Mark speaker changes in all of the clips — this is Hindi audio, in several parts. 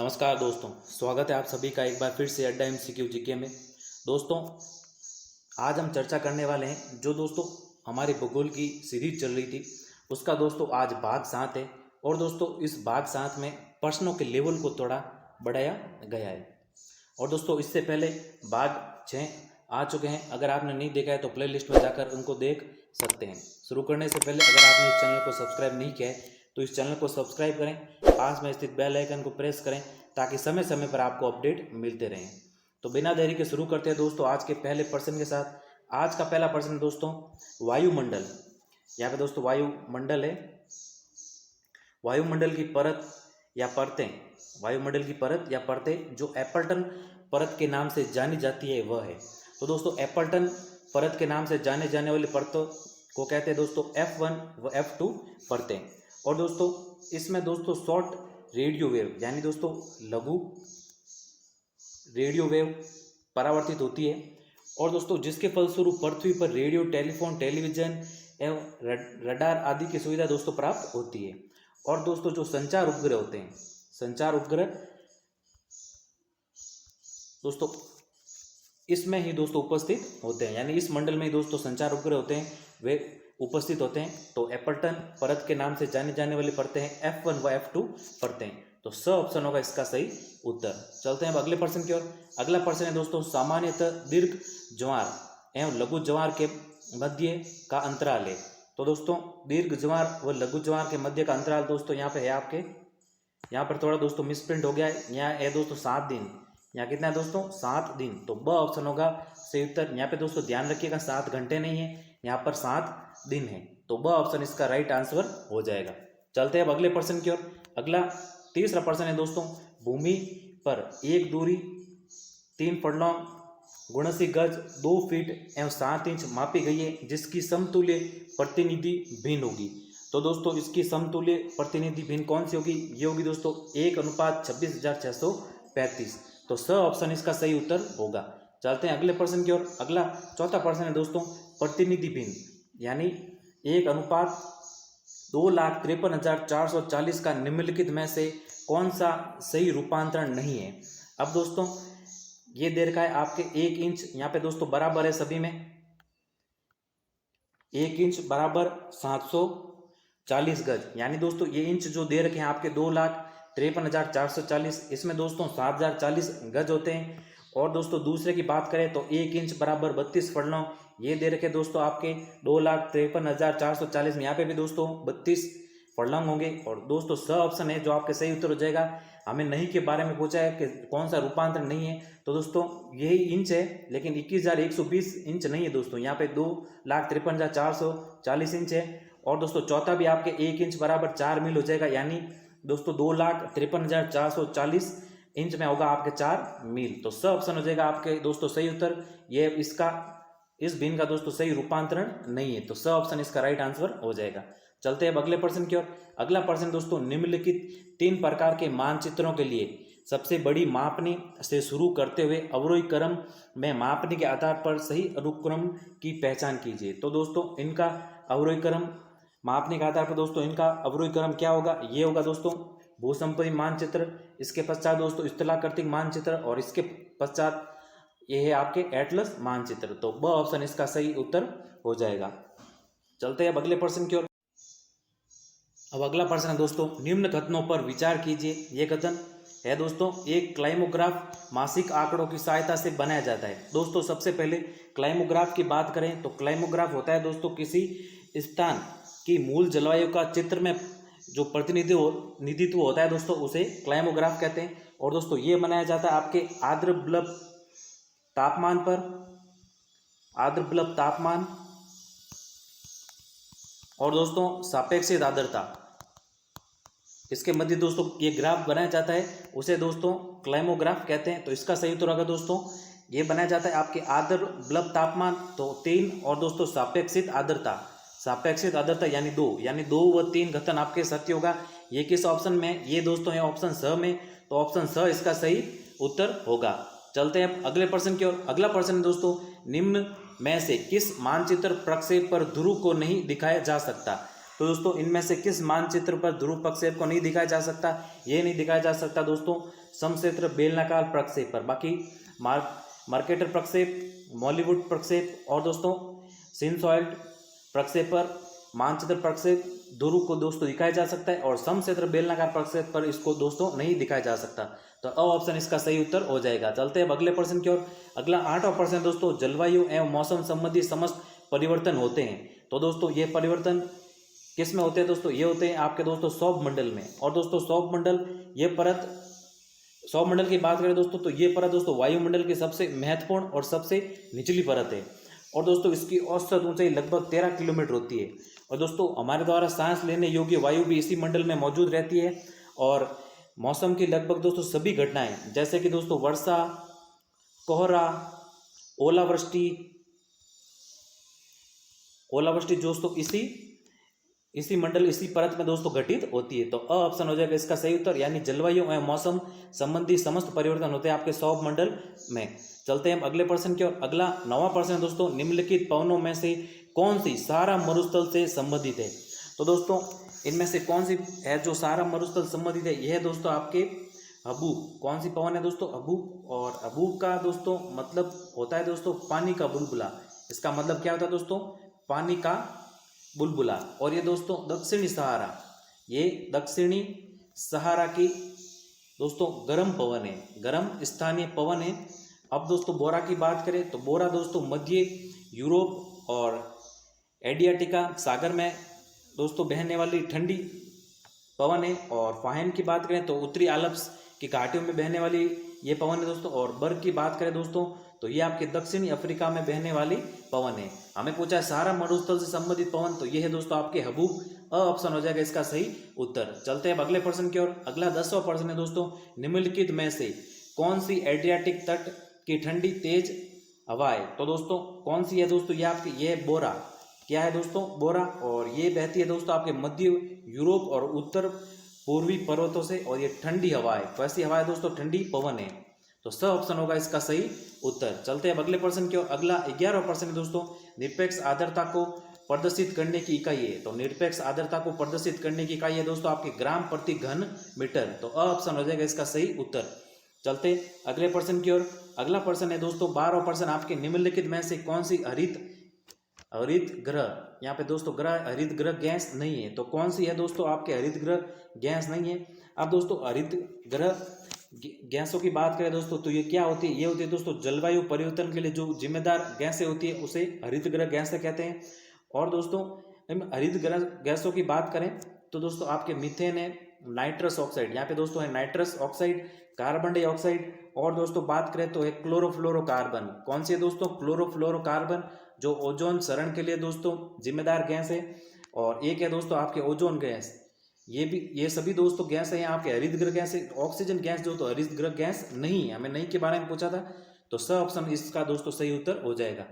Speaker 1: नमस्कार दोस्तों, स्वागत है आप सभी का एक बार फिर से अड्डा एमसीक्यू जीके में। दोस्तों, आज हम चर्चा करने वाले हैं जो दोस्तों हमारी भूगोल की सीरीज चल रही थी उसका दोस्तों आज भाग 7 है। और दोस्तों इस भाग 7 में प्रश्नों के लेवल को थोड़ा बढ़ाया गया है। और दोस्तों इससे पहले भाग 6 आ चुके हैं, अगर आपने नहीं देखा है तो प्ले लिस्ट में जाकर उनको देख सकते हैं। शुरू करने से पहले अगर आपने इस चैनल को सब्सक्राइब नहीं किया है तो इस चैनल को सब्सक्राइब करें, पास में स्थित बेल आइकन को प्रेस करें ताकि समय समय पर आपको अपडेट मिलते रहें। तो बिना देरी के शुरू करते हैं दोस्तों आज के पहले प्रश्न के साथ। आज का पहला प्रश्न दोस्तों वायुमंडल, यहाँ पे दोस्तों वायुमंडल है। वायुमंडल की परत या परतें, वायुमंडल की परत या परतें जो एप्पलटन परत के नाम से जानी जाती है वह है। तो दोस्तों एप्पलटन परत के नाम से जाने जाने वाली परतों को कहते हैं दोस्तों F1 व F2 परतें। और दोस्तों इसमें दोस्तों शॉर्ट रेडियो वेव यानी दोस्तों लघु रेडियो वेव परावर्तित होती है। और दोस्तों जिसके फलस्वरूप पृथ्वी पर रेडियो, टेलीफोन, टेलीविजन एवं रडार आदि की सुविधा दोस्तों प्राप्त होती है। और दोस्तों जो संचार उपग्रह होते हैं, संचार उपग्रह दोस्तों इसमें ही दोस्तों उपस्थित होते हैं, यानी इस मंडल में ही दोस्तों संचार उपग्रह होते हैं वे उपस्थित होते हैं। तो एप्पलटन परत के नाम से जानी जाने वाली परतें हैं F1 व F2 परतें। तो स ऑप्शन होगा इसका सही उत्तर। चलते हैं अब अगले प्रश्न की ओर। अगला प्रश्न है दोस्तों सामान्यतः दीर्घ ज्वार एवं लघु ज्वार के मध्य का अंतराल है। तो दोस्तों दीर्घ ज्वार व लघु ज्वार के मध्य का अंतराल दोस्तों यहाँ पे है आपके, यहाँ पर थोड़ा दोस्तों मिसप्रिंट हो गया है, यहाँ है दोस्तों 7 दिन। यहाँ कितना है दोस्तों 7 दिन। तो ब ऑप्शन होगा सही उत्तर। यहाँ पे दोस्तों ध्यान रखिएगा 7 घंटे नहीं है, यहाँ पर 7 दिन है। तो ब ऑप्शन इसका राइट आंसर हो जाएगा। चलते हैं अब अगले प्रश्न की ओर। अगला तीसरा प्रश्न है दोस्तों भूमि पर एक दूरी 3 फुलौंग गुणसी गज 2 फीट एवं 7 इंच मापी गई है जिसकी समतुल्य प्रतिनिधि भिन्न होगी। तो दोस्तों इसकी समतुल्य प्रतिनिधि भिन्न कौन सी होगी? ये होगी दोस्तों 1:26,635। तो स ऑप्शन इसका सही उत्तर होगा। चलते हैं अगले प्रश्न की ओर। अगला चौथा प्रश्न है दोस्तों प्रतिनिधि भिन्न यानी 1:2,53,440 का निम्नलिखित में से कौन सा सही रूपांतरण नहीं है? अब दोस्तों ये दे रखा है आपके 1 इंच, यहाँ पे दोस्तों बराबर है सभी में 1 इंच बराबर 740 गज, यानी दोस्तों ये इंच जो दे रखे हैं आपके 2,53,440, इसमें दोस्तों 7,040 गज होते हैं। और दोस्तों दूसरे की बात करें तो 1 इंच बराबर 32 फुलौंग ये दे रखे दोस्तों आपके 2,53,440 में, यहाँ पे भी दोस्तों 32 फुलौंग होंगे। और दोस्तों स ऑप्शन है जो आपके सही उत्तर हो जाएगा। हमें नहीं के बारे में पूछा है कि कौन सा रूपांतर नहीं है, तो दोस्तों यही इंच है, लेकिन 21,120 इंच नहीं है दोस्तों, यहाँ पे 2,53,440 इंच है। और दोस्तों चौथा भी आपके 1 इंच बराबर 4 मील हो जाएगा, यानी दोस्तों 2,53,440 इंच में होगा आपके 4 मील। तो स ऑप्शन हो जाएगा आपके दोस्तों सही उत्तर। ये इसका इस भिन्न का दोस्तों सही रूपांतरण नहीं है, तो स ऑप्शन इसका राइट आंसर हो जाएगा। चलते हैं अब अगले प्रश्न की ओर। अगला प्रश्न दोस्तों निम्नलिखित 3 प्रकार के मानचित्रों के लिए सबसे बड़ी मापनी से शुरू करते हुए अवरोही क्रम में मापनी के आधार पर सही अनुक्रम की पहचान कीजिए। तो दोस्तों इनका अवरोही क्रम मापने के आधार पर दोस्तों इनका अवरोही क्रम क्या होगा? ये होगा दोस्तों भूसंपत्ति मानचित्र, इसके पश्चात दोस्तों स्थलाकृतिक मानचित्र, और इसके पश्चात ये है आपके एटलस मानचित्र। तो ब ऑप्शन इसका सही उत्तर हो जाएगा। चलते हैं अब अगले प्रश्न की ओर। अब अगला प्रश्न है दोस्तों निम्न कथनों पर विचार कीजिए। ये कथन है दोस्तों एक क्लाइमोग्राफ मासिक आंकड़ों की सहायता से बनाया जाता है। दोस्तों सबसे पहले क्लाइमोग्राफ की बात करें तो क्लाइमोग्राफ होता है दोस्तों किसी स्थान की मूल जलवायु का चित्र में जो प्रतिनिधित्व होता है दोस्तों उसे क्लाइमोग्राफ कहते हैं। और दोस्तों ये बनाया जाता है आपके आर्द्र बल्ब तापमान पर, आर्द्र बल्ब तापमान और दोस्तों सापेक्षिक आर्द्रता, इसके मध्य दोस्तों ये ग्राफ बनाया जाता है, उसे दोस्तों क्लाइमोग्राफ कहते हैं। तो इसका सही उत्तर होगा दोस्तों ये बनाया जाता है आपके आर्द्र बल्ब तापमान तो 3 और दोस्तों सापेक्षिक आर्द्रता, सापेक्षिक आर्द्रता यानी 2, यानी 2 व 3 कथन आपके सत्य होगा। ये किस ऑप्शन में? ये दोस्तों है ऑप्शन स में। तो ऑप्शन स इसका सही उत्तर होगा। चलते हैं अगले प्रश्न की ओर। अगला प्रश्न दोस्तों निम्न में से किस मानचित्र प्रक्षेप पर ध्रुव को नहीं दिखाया जा सकता? तो दोस्तों इनमें से किस मानचित्र पर ध्रुव प्रक्षेप को नहीं दिखाया जा सकता? ये नहीं दिखाया जा सकता दोस्तों समक्षेत्र बेलनाकार प्रक्षेप पर। बाकी मर्केटर प्रक्षेप, मॉलीवुड प्रक्षेप और दोस्तों सिनसॉइड प्रक्षेप पर, मानचित्र प्रक्षेप ध्रुव को दोस्तों दिखाया जा सकता है और समक्षेत्र बेलनाकार प्रक्षेप पर इसको दोस्तों नहीं दिखाया जा सकता। तो अ ऑप्शन इसका सही उत्तर हो जाएगा। चलते हैं अब अगले प्रश्न की ओर। अगला 8वां प्रश्न दोस्तों, जलवायु एवं मौसम संबंधी समस्त परिवर्तन होते हैं। तो दोस्तों ये परिवर्तन किस में होते हैं दोस्तों? ये होते हैं आपके दोस्तों सौर मंडल में। और दोस्तों सौर मंडल ये परत, सौर मंडल की बात करें दोस्तों तो ये परत दोस्तों वायुमंडल की सबसे महत्वपूर्ण और सबसे निचली परत है। और दोस्तों इसकी औसत ऊंचाई लगभग 13 किलोमीटर होती है। और दोस्तों हमारे द्वारा सांस लेने योग्य वायु भी इसी मंडल में मौजूद रहती है। और मौसम की लगभग दोस्तों सभी घटनाएं जैसे कि दोस्तों वर्षा, कोहरा, ओलावृष्टि दोस्तों इसी मंडल, इसी परत में दोस्तों घटित होती है। तो अ ऑप्शन हो जाएगा इसका सही उत्तर, यानी जलवायु एवं मौसम संबंधी समस्त परिवर्तन होते हैं आपके सौर मंडल में। चलते हैं हम अगले प्रश्न की ओर। अगला 9वां प्रश्न है दोस्तों, निम्नलिखित पवनों में से कौन सी सहारा मरुस्थल से संबंधित है? तो दोस्तों इनमें से कौन सी है जो सहारा मरुस्थल संबंधित है? यह है दोस्तों आपके हबूब। कौन सी पवन है दोस्तों? हबूब। और हबूब का दोस्तों मतलब होता है दोस्तों पानी का बुलबुला। इसका मतलब क्या होता है दोस्तों? पानी का बुलबुला। और ये दोस्तों दक्षिणी सहारा, ये दक्षिणी सहारा की दोस्तों गर्म पवन है, गर्म स्थानीय पवन है। अब दोस्तों बोरा की बात करें तो बोरा दोस्तों मध्य यूरोप और एडियाटिका सागर में दोस्तों बहने वाली ठंडी पवन है। और फाहिन की बात करें तो उत्तरी आल्प्स की घाटियों में बहने वाली ये पवन है दोस्तों। और बर्ग की बात करें दोस्तों तो ये आपके दक्षिणी अफ्रीका में बहने वाली पवन है। हमें पूछा है सहारा मरुस्थल से संबंधित पवन, तो ये है दोस्तों आपके हबूब। अ ऑप्शन हो जाएगा इसका सही उत्तर। चलते हैं अब अगले प्रश्न की ओर। अगला 10वां प्रश्न है दोस्तों, निम्नलिखित में से कौन सी एड्रियाटिक तट की ठंडी तेज हवा है? तो दोस्तों कौन सी है दोस्तों? ये आपकी ये बोरा। क्या है दोस्तों? बोरा। और ये बहती है दोस्तों आपके मध्य यूरोप और उत्तर पूर्वी पर्वतों से और ये ठंडी हवा है। कैसी हवा है दोस्तों? ठंडी पवन है। तो स ऑप्शन होगा इसका सही उत्तर। चलते हैं अब अगले प्रश्न की ओर। अगला 11वां प्रश्न है दोस्तों, निरपेक्ष आर्द्रता को प्रदर्शित करने की इकाई है। तो निरपेक्ष आर्द्रता को प्रदर्शित करने की इकाई है दोस्तों आपके ग्राम प्रति घन मीटर। तो अ ऑप्शन हो जाएगा इसका सही उत्तर। चलते अगले प्रश्न की ओर। अगला प्रश्न है दोस्तों 12वां प्रश्न, आपके निम्नलिखित में से कौन सी हरित ग्रह, यहाँ पे दोस्तों ग्रह हरित ग्रह गैस नहीं है, तो कौन सी है दोस्तों आपके हरित ग्रह गैस नहीं है? अब दोस्तों हरित ग्रह गैसों की बात करें दोस्तों तो ये क्या होती है? ये होती है दोस्तों जलवायु परिवर्तन के लिए जो जिम्मेदार गैसें होती है उसे हरित ग्रह गैसें कहते हैं। और दोस्तों हरित ग्रह गैसों की बात करें तो दोस्तों आपके मीथेन है, नाइट्रस ऑक्साइड, यहाँ पे दोस्तों है नाइट्रस ऑक्साइड, कार्बन डाइऑक्साइड। और दोस्तों बात करें तो है क्लोरोफ्लोरोकार्बन। कौन सी है दोस्तों? क्लोरोफ्लोरोकार्बन, जो ओजोन क्षरण के लिए दोस्तों जिम्मेदार गैस है। और एक है दोस्तों आपके ओजोन गैस। ये सभी दोस्तों गैस है आपके हरित ग्रह गैस है। ऑक्सीजन गैस जो तो हरित ग्रह गैस नहीं है। हमें नहीं के बारे में पूछा था, तो स ऑप्शन इसका दोस्तों सही उत्तर हो जाएगा।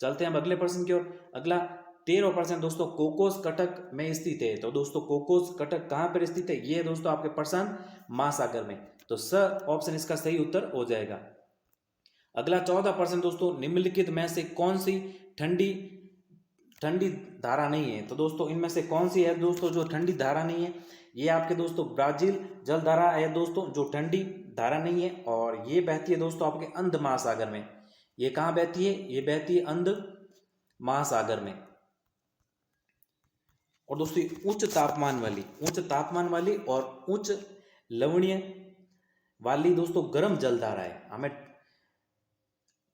Speaker 1: चलते हैं हम अगले प्रश्न की ओर। अगला 13वां प्रश्न दोस्तों, कोकोस कटक में स्थित है। तो दोस्तों कोकोस कटक कहाँ पर स्थित है? ये दोस्तों आपके प्रशांत महासागर में। तो स ऑप्शन इसका सही उत्तर हो जाएगा। अगला 14वां प्रश्न दोस्तों, निम्नलिखित में से कौन सी ठंडी धारा नहीं है? तो दोस्तों इनमें से कौन सी है दोस्तों जो ठंडी धारा नहीं है? ये आपके दोस्तों ब्राजील जल धारा है दोस्तों, जो ठंडी धारा नहीं है। और ये बहती है दोस्तों आपके अंध महासागर में। ये कहाँ बहती है? ये बहती है अंध महासागर में। और दोस्तों उच्च तापमान वाली और उच्च लवणीय वाली दोस्तों गर्म जल धारा है। हमें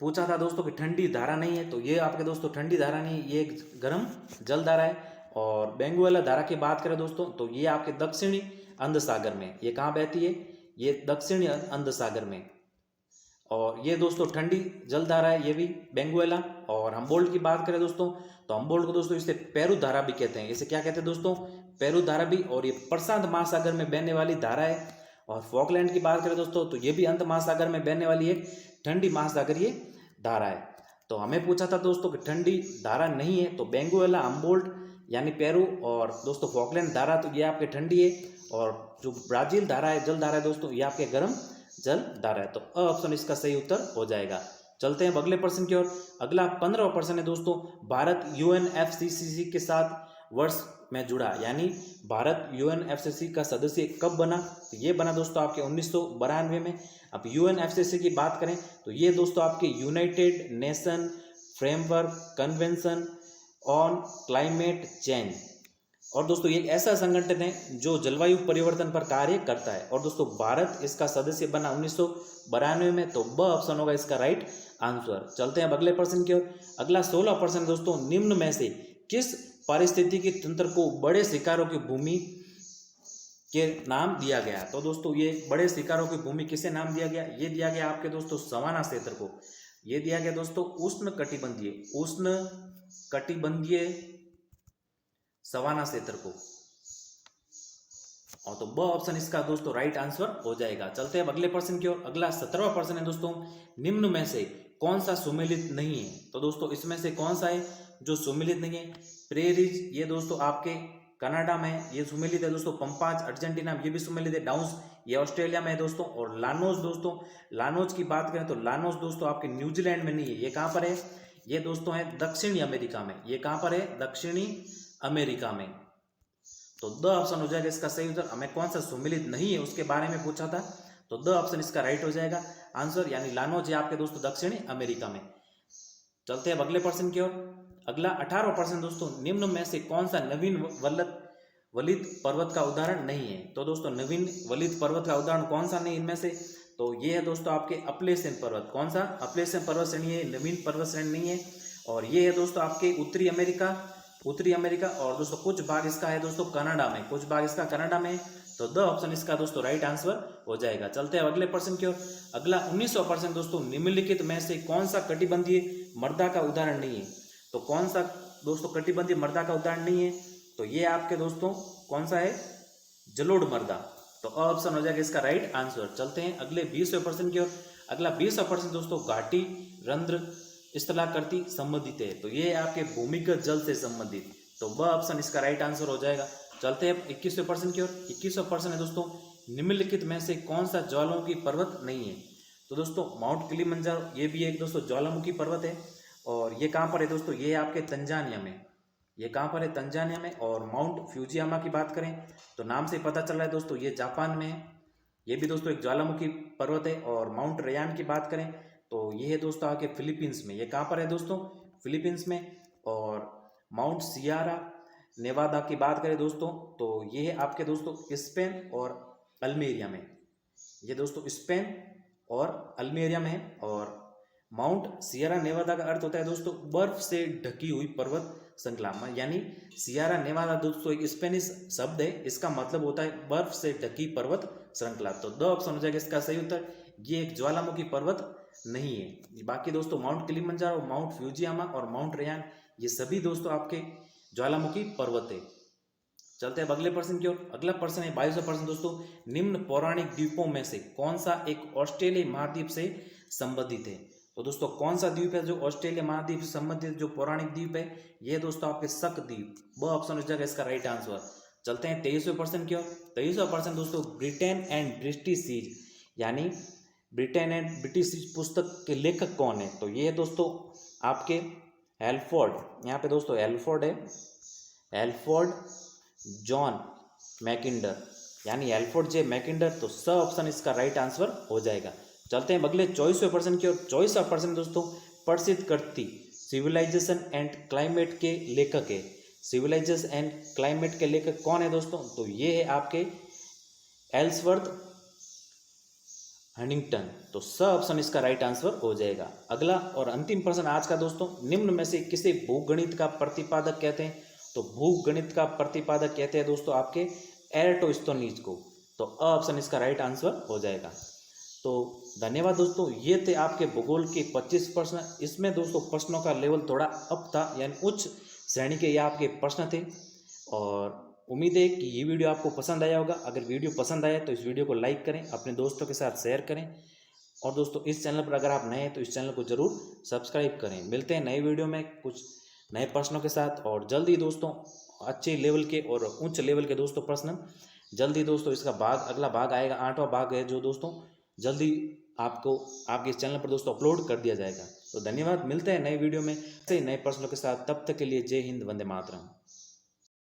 Speaker 1: पूछा था दोस्तों कि ठंडी धारा नहीं है, तो ये आपके दोस्तों ठंडी धारा नहीं है, ये एक गर्म जल धारा है। और बेंगुएला धारा की बात करें दोस्तों तो ये आपके दक्षिणी अंध सागर में। ये कहाँ बहती है? ये दक्षिणी अंध सागर में। और ये दोस्तों ठंडी जल धारा है, ये भी बेंगुएला। और हम्बोल्ट की बात करें दोस्तों तो हम्बोल्ट को दोस्तों इसे पेरू धारा भी कहते हैं। इसे क्या कहते हैं दोस्तों? पेरू धारा भी। और ये प्रशांत महासागर में बहने वाली धारा है। और फॉकलैंड की बात करें दोस्तों तो ये भी अंत महासागर में बहने वाली एक ठंडी महासागरीय धारा है। तो हमें पूछा था दोस्तों कि ठंडी धारा नहीं है, तो बेंगुएला, हम्बोल्ट यानी पेरू और दोस्तों फॉकलैंड धारा तो ये आपके ठंडी है। और जो ब्राजील धारा है, जल धारा है दोस्तों, ये आपके गर्म जल धारा है। तो अ ऑप्शन इसका सही उत्तर हो जाएगा। चलते हैं अगले प्रश्न की ओर। अगला 15वां प्रश्न है दोस्तों, भारत UNFCCC के साथ वर्ष में जुड़ा, यानी भारत यूएनएफसीसी का सदस्य कब बना? तो ये बना दोस्तों आपके 1992 में। अब यूएनएफसीसी की बात करें तो ये दोस्तों आपके United nation framework convention on climate change, और दोस्तों ये एक ऐसा संगठन है जो जलवायु परिवर्तन पर कार्य करता है, और दोस्तों भारत इसका सदस्य बना 1992 में। तो ब ऑप्शन होगा इसका राइट आंसर। चलते हैं अब अगले प्रश्न की ओर। अगला 16% दोस्तों, निम्न में से किस पारिस्थितिकी तंत्र को बड़े शिकारों की भूमि के नाम दिया गया? तो दोस्तों ये बड़े शिकारों की भूमि किसे नाम दिया गया? ये दिया गया आपके दोस्तों सवाना क्षेत्र को। ये दिया गया दोस्तों उष्ण कटिबंधीय सवाना क्षेत्र को, और तो ब ऑप्शन इसका दोस्तों राइट आंसर हो जाएगा। चलते हैं अब अगले प्रश्न की ओर। अगला 17वां प्रश्न है दोस्तों, निम्न में से कौन सा सुमेलित नहीं है? तो दोस्तों इसमें से कौन सा है जो सुमेलित नहीं है? प्रेरीज, ये दोस्तों आपके कनाडा में ये सुमेलित है दोस्तों। पंपाज अर्जेंटीना ये भी सुमेलित है। डाउन्स ये ऑस्ट्रेलिया में है दोस्तों। और लानोस दोस्तों, लानोस की बात करें तो लानोस दोस्तों आपके न्यूजीलैंड में नहीं है। ये कहाँ पर है? ये दोस्तों है दक्षिणी अमेरिका में। ये कहाँ पर है? दक्षिणी अमेरिका में। तो द ऑप्शन हो जाएगा इसका सही उत्तर। हमें कौन सा सुमेलित नहीं है उसके बारे में पूछा था, तो द ऑप्शन इसका राइट हो जाएगा आंसर, यानी लानोज है आपके दोस्तों दक्षिणी अमेरिका में। चलते हैं अब अगले प्रश्न की ओर। अगला 18% दोस्तों, निम्न में से कौन सा नवीन वलित पर्वत का उदाहरण नहीं है? तो दोस्तों नवीन वलित पर्वत का उदाहरण कौन सा नहीं इनमें से? तो ये है दोस्तों आपके अपलेशियन पर्वत। कौन सा? अपलेशियन पर्वत श्रेणी है, नवीन पर्वत श्रेणी नहीं है। और ये है दोस्तों आपके उत्तरी अमेरिका, और दोस्तों कुछ भाग इसका है दोस्तों कनाडा में, कुछ भाग इसका कनाडा में। तो द ऑप्शन इसका दोस्तों राइट आंसर हो जाएगा। चलते हैं अगले प्रश्न की ओर। अगला 19% दोस्तों, निम्नलिखित में से कौन सा कटिबंधीय मृदा का उदाहरण नहीं है? तो कौन सा दोस्तों कटिबंधीय मृदा का उदाहरण नहीं है? तो ये आपके दोस्तों कौन सा है? जलोढ़ मृदा। तो ऑप्शन हो जाएगा इसका राइट आंसर। चलते हैं अगले 20वें प्रश्न की ओर। अगला 20वां प्रश्न दोस्तों, घाटी रंध्र स्थलाकृति संबंधित है। तो ये आपके भूमिगत जल से संबंधित, तो वह ऑप्शन इसका राइट आंसर हो जाएगा। चलते हैं 21वें प्रश्न की ओर। 21वां प्रश्न है दोस्तों, निम्नलिखित में से कौन सा ज्वालामुखी पर्वत नहीं है? तो दोस्तों माउंट किलिमंजारो ये भी एक दोस्तों ज्वालामुखी पर्वत है, और ये कहाँ पर है दोस्तों? ये आपके तंजानिया में। ये कहाँ पर है? तंजानिया में। और माउंट फ्यूजियामा की बात करें तो नाम से पता चल रहा है दोस्तों ये जापान में है। ये भी दोस्तों एक ज्वालामुखी पर्वत है। और माउंट रेयान की बात करें तो ये है दोस्तों आपके फिलीपींस में। ये कहाँ पर है दोस्तों? फिलीपींस में। और माउंट सियारा नेवादा की बात करें दोस्तों तो ये है आपके दोस्तों स्पेन और अल्मेरिया में। ये दोस्तों स्पेन और अल्मेरिया में है। और माउंट सियरा नेवादा का अर्थ होता है दोस्तों बर्फ से ढकी हुई पर्वत श्रृंखला, यानी सियरा नेवादा दोस्तों एक स्पेनिश शब्द है, इसका मतलब होता है बर्फ से ढकी पर्वत श्रृंखला। तो द ऑप्शन हो जाएगा इसका सही उत्तर। ये एक ज्वालामुखी पर्वत नहीं है। बाकी दोस्तों माउंट किलिमंजारो, माउंट फ्यूजियामा और माउंट रेयान ये सभी दोस्तों आपके ज्वालामुखी पर्वत है। चलते हैं अब अगले प्रश्न की ओर। अगला प्रश्न है 22वां प्रश्न दोस्तों, निम्न पौराणिक द्वीपों में से कौन सा एक ऑस्ट्रेलिया महाद्वीप से संबंधित है? तो दोस्तों कौन सा द्वीप है जो ऑस्ट्रेलिया महाद्वीप से संबंधित जो पौराणिक द्वीप है? ये दोस्तों आपके शक द्वीप। ब ऑप्शन हो जाएगा इसका राइट आंसर। चलते हैं 23वें प्रश्न की ओर। 23वां प्रश्न दोस्तों, ब्रिटेन एंड ब्रिटिश सीज, यानी ब्रिटेन एंड ब्रिटिश सीज पुस्तक के लेखक कौन है? तो ये है दोस्तों आपके एल्फोर्ड। यहाँ पे दोस्तों एल्फोर्ड है, एल्फोर्ड जॉन मैकिंडर, यानी एल्फोर्ड जे मैकिंडर। तो स ऑप्शन इसका राइट आंसर हो जाएगा। चलते हैं अगले 24वें प्रश्न की ओर। 24वां प्रश्न दोस्तों, प्रसिद्ध कृति सिविलाइजेशन एंड क्लाइमेट के लेखक है। सिविलाइजेशन एंड क्लाइमेट के लेखक कौन है दोस्तों? तो ये है आपके एल्सवर्थ हनिंगटन। तो स ऑप्शन इसका राइट आंसर हो जाएगा। अगला और अंतिम प्रश्न आज का दोस्तों, निम्न में से किसे भूगणित का प्रतिपादक कहते हैं? तो भूगणित का प्रतिपादक कहते हैं दोस्तों आपके एराटोस्थेनीज को। तो अ ऑप्शन इसका राइट आंसर हो जाएगा। तो धन्यवाद दोस्तों, ये थे आपके भूगोल के 25 प्रश्न। इसमें दोस्तों प्रश्नों का लेवल थोड़ा अप था, यानी उच्च श्रेणी के ये आपके प्रश्न थे। और उम्मीद है कि ये वीडियो आपको पसंद आया होगा। अगर वीडियो पसंद आया तो इस वीडियो को लाइक करें, अपने दोस्तों के साथ शेयर करें। और दोस्तों इस चैनल पर अगर आप नए हैं तो इस चैनल को जरूर सब्सक्राइब करें। मिलते हैं नए वीडियो में कुछ नए प्रश्नों के साथ, और जल्दी दोस्तों अच्छे लेवल के और उच्च लेवल के दोस्तों प्रश्न जल्दी दोस्तों इसका अगला भाग आएगा, 8वां भाग है जो दोस्तों जल्दी आपको आपके इस चैनल पर दोस्तों अपलोड कर दिया जाएगा। तो धन्यवाद, मिलते हैं नए वीडियो में नए प्रश्नों के साथ। तब तक के लिए जय हिंद, वंदे मातरम।